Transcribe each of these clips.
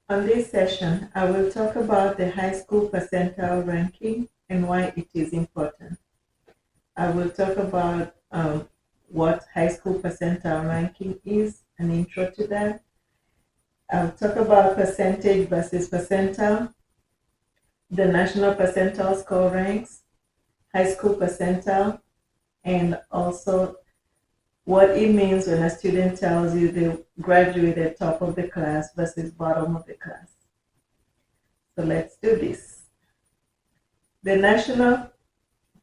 On this session, I will talk about the high school percentile ranking and why it is important. I will talk about what high school percentile ranking is, an intro to that. I'll talk about percentage versus percentile, the National Percentile score ranks, high school percentile, and also what it means when a student tells you they graduated top of the class versus bottom of the class. So let's do this. The National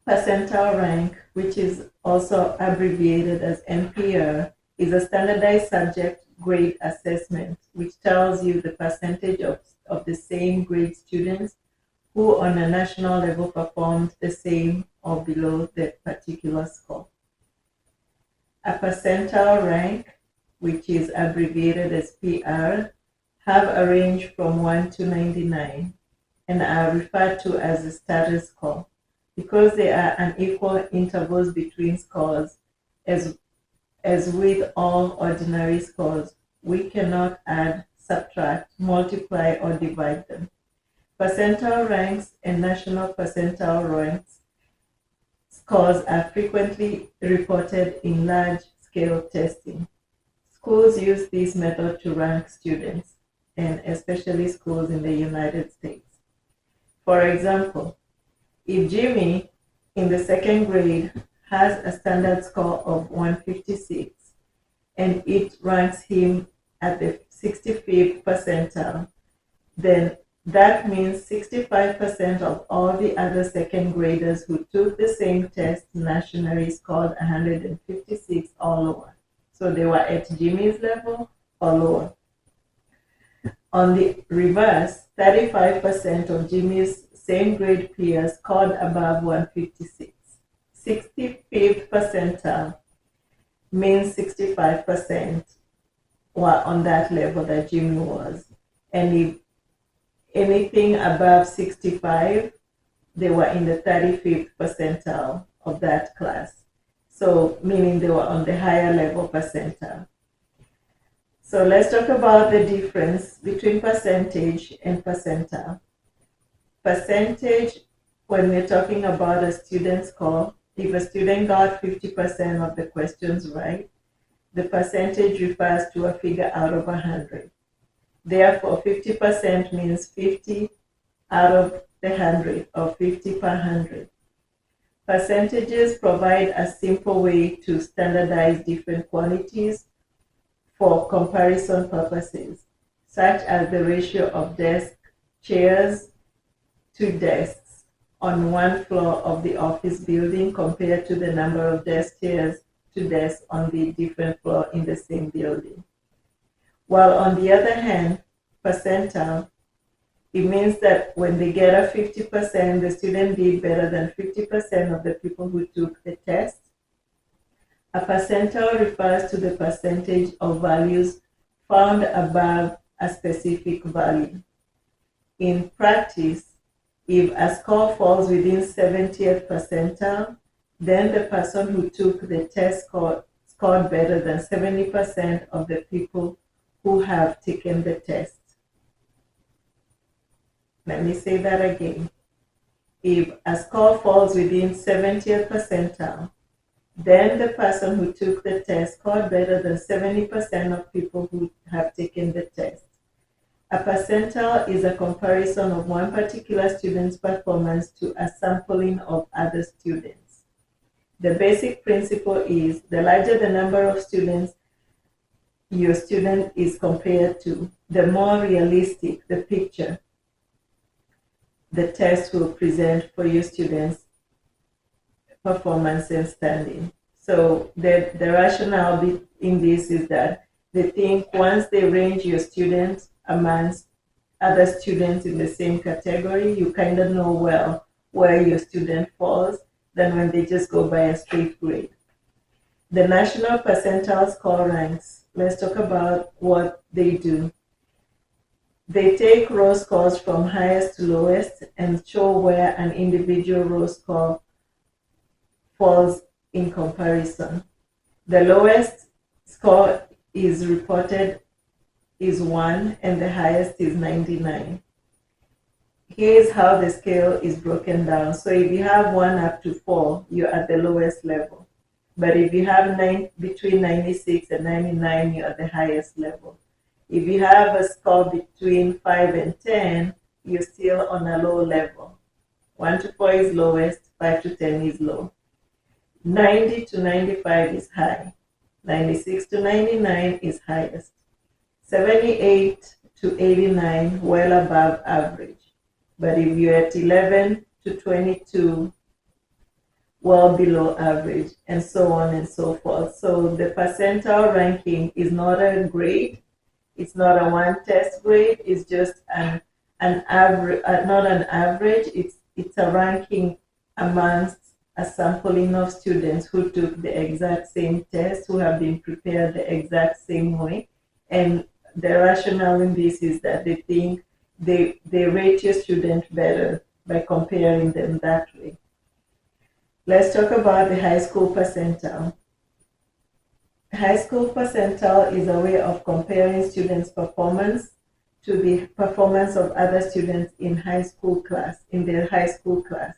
Percentile rank, which is also abbreviated as NPR, is a standardized subject grade assessment which tells you the percentage of the same grade students who on a national level performed the same or below the particular score. A percentile rank, which is abbreviated as PR, have a range from 1 to 99 and are referred to as the status score because they are unequal intervals between scores. As with all ordinary scores, we cannot add, subtract, multiply, or divide them. Percentile ranks and national percentile ranks scores are frequently reported in large-scale testing. Schools use this method to rank students, and especially schools in the United States. For example, if Jimmy in the second grade has a standard score of 156 and it ranks him at the 65th percentile, then that means 65% of all the other second graders who took the same test nationally scored 156 or lower. So they were at Jimmy's level or lower. On the reverse, 35% of Jimmy's same grade peers scored above 156. 65th percentile means 65% were on that level that Jimmy was. And if anything above 65, they were in the 35th percentile of that class. So meaning they were on the higher level percentile. So let's talk about the difference between percentage and percentile. Percentage, when we're talking about a student score, if a student got 50% of the questions right, the percentage refers to a figure out of 100. Therefore, 50% means 50 out of the 100, or 50 per 100. Percentages provide a simple way to standardize different quantities for comparison purposes, such as the ratio of desk chairs to desks on one floor of the office building compared to the number of desk chairs to desks on the different floor in the same building. While on the other hand, percentile, it means that when they get a 50%, the student did better than 50% of the people who took the test. A percentile refers to the percentage of values found above a specific value. In practice, if a score falls within 70th percentile, then the person who took the test scored better than 70% of the people who have taken the test. Let me say that again. If a score falls within 70th percentile, then the person who took the test scored better than 70% of people who have taken the test. A percentile is a comparison of one particular student's performance to a sampling of other students. The basic principle is the larger the number of students your student is compared to, the more realistic the picture the test will present for your students' performance and standing. So the rationale in this is that they think once they range your students amongst other students in the same category, you kind of know well where your student falls than when they just go by a straight grade. The National Percentile score ranks, let's talk about what they do. They take row scores from highest to lowest and show where an individual row score falls in comparison. The lowest score is reported is 1 and the highest is 99. Here's how the scale is broken down. So if you have 1 up to 4, you're at the lowest level. But if you have between 96 and 99, you're at the highest level. If you have a score between 5 and 10, you're still on a low level. 1 to 4 is lowest, 5 to 10 is low. 90 to 95 is high. 96 to 99 is highest. 78 to 89, well above average. But if you're at 11 to 22, well below average, and so on and so forth. So the percentile ranking is not a grade. It's not a one test grade. It's just an average, not an average. It's a ranking amongst a sampling of students who took the exact same test, who have been prepared the exact same way. And the rationale in this is that they think they rate your student better by comparing them that way. Let's talk about the high school percentile. High school percentile is a way of comparing students' performance to the performance of other students in in their high school class.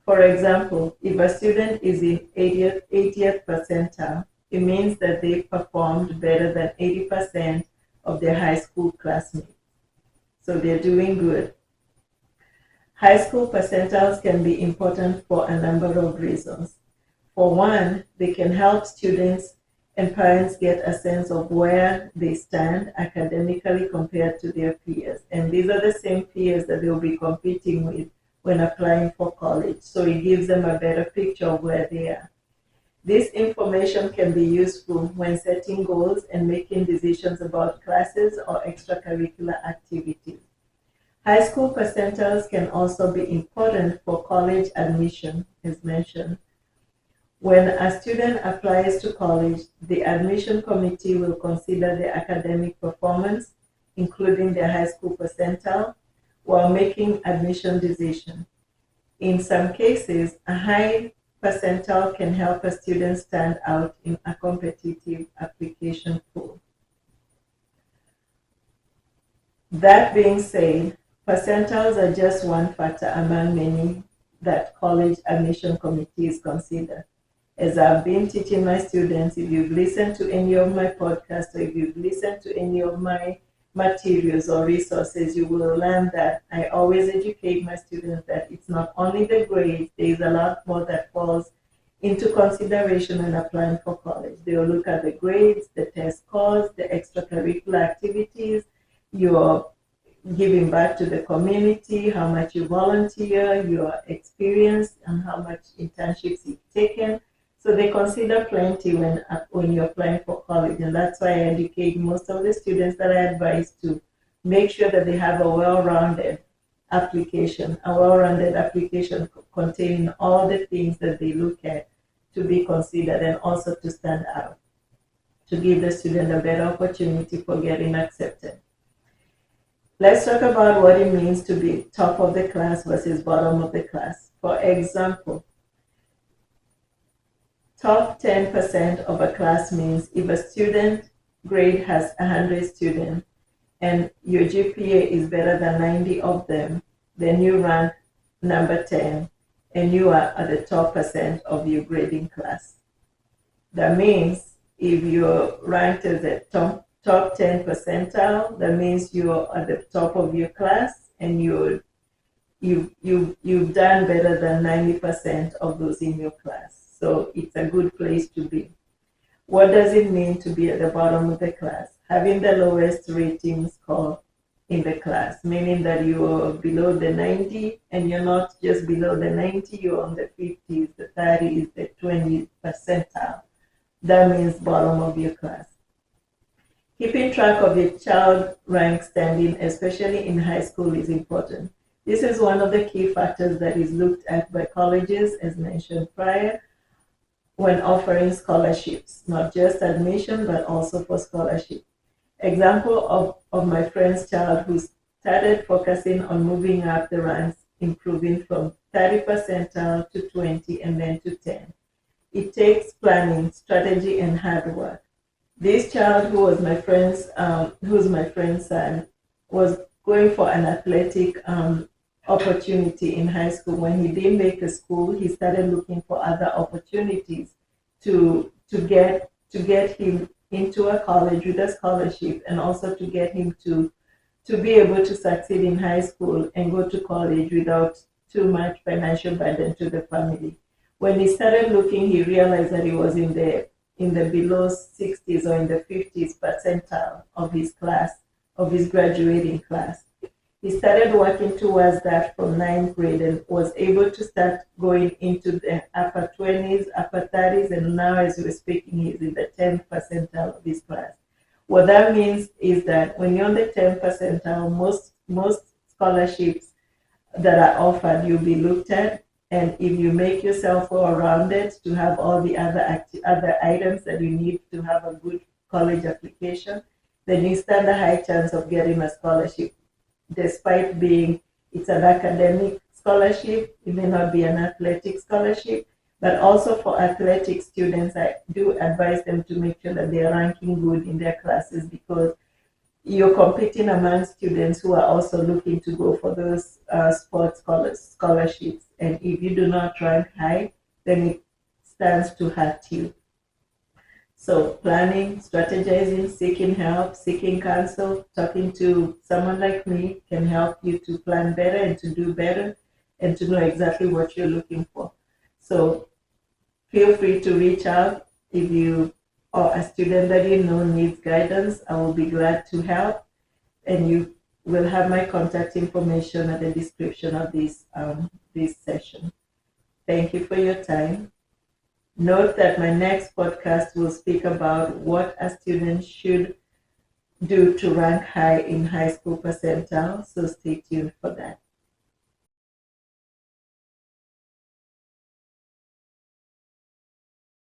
For example, if a student is in 80th percentile, it means that they performed better than 80% of their high school classmates. So they're doing good. High school percentiles can be important for a number of reasons. For one, they can help students and parents get a sense of where they stand academically compared to their peers. And these are the same peers that they'll be competing with when applying for college. So it gives them a better picture of where they are. This information can be useful when setting goals and making decisions about classes or extracurricular activities. High school percentiles can also be important for college admission, as mentioned. When a student applies to college, the admission committee will consider their academic performance, including their high school percentile, while making admission decisions. In some cases, a high percentile can help a student stand out in a competitive application pool. That being said, percentiles are just one factor among many that college admission committees consider. As I've been teaching my students, if you've listened to any of my podcasts or if you've listened to any of my materials or resources, you will learn that I always educate my students that it's not only the grades, there's a lot more that falls into consideration when applying for college. They will look at the grades, the test scores, the extracurricular activities, your giving back to the community, how much you volunteer, your experience, and how much internships you've taken. So they consider plenty when you're applying for college, and that's why I educate most of the students that I advise to make sure that they have a well-rounded application containing all the things that they look at to be considered and also to stand out, to give the student a better opportunity for getting accepted. Let's talk about what it means to be top of the class versus bottom of the class. For example, top 10% of a class means if a student grade has 100 students and your GPA is better than 90 of them, then you rank number 10 and you are at the top percent of your grading class. That means if you're ranked as a top 10 percentile, that means you're at the top of your class and you've done better than 90% of those in your class. So it's a good place to be. What does it mean to be at the bottom of the class? Having the lowest rating score in the class, meaning that you're below the 90 and you're not just below the 90, you're on the 50s, the 30s, the 20th percentile. That means bottom of your class. Keeping track of your child rank standing, especially in high school, is important. This is one of the key factors that is looked at by colleges, as mentioned prior, when offering scholarships, not just admission, but also for scholarship. Example of my friend's child who started focusing on moving up the ranks, improving from 30 percentile to 20 and then to 10. It takes planning, strategy, and hard work. This child who's my friend's son, was going for an athletic opportunity in high school. When he didn't make a school, he started looking for other opportunities to get him into a college with a scholarship, and also to get him to be able to succeed in high school and go to college without too much financial burden to the family. When he started looking, he realized that he was in the below 60s or in the 50s percentile of his class, of his graduating class. He started working towards that from ninth grade and was able to start going into the upper 20s, upper 30s, and now as we're speaking, he's in the 10th percentile of his class. What that means is that when you're on the 10th percentile, most scholarships that are offered, you'll be looked at. And if you make yourself well-rounded to have all the other items that you need to have a good college application, then you stand a high chance of getting a scholarship. Despite being it's an academic scholarship, it may not be an athletic scholarship, but also for athletic students, I do advise them to make sure that they are ranking good in their classes, because you're competing among students who are also looking to go for those sports scholarships. And if you do not rank high, then it stands to hurt you. So planning, strategizing, seeking help, seeking counsel, talking to someone like me can help you to plan better and to do better and to know exactly what you're looking for. So feel free to reach out if you or a student that you know needs guidance. I will be glad to help, and you will have my contact information at the description of this session. Thank you for your time. Note that my next podcast will speak about what a student should do to rank high in high school percentile, so stay tuned for that.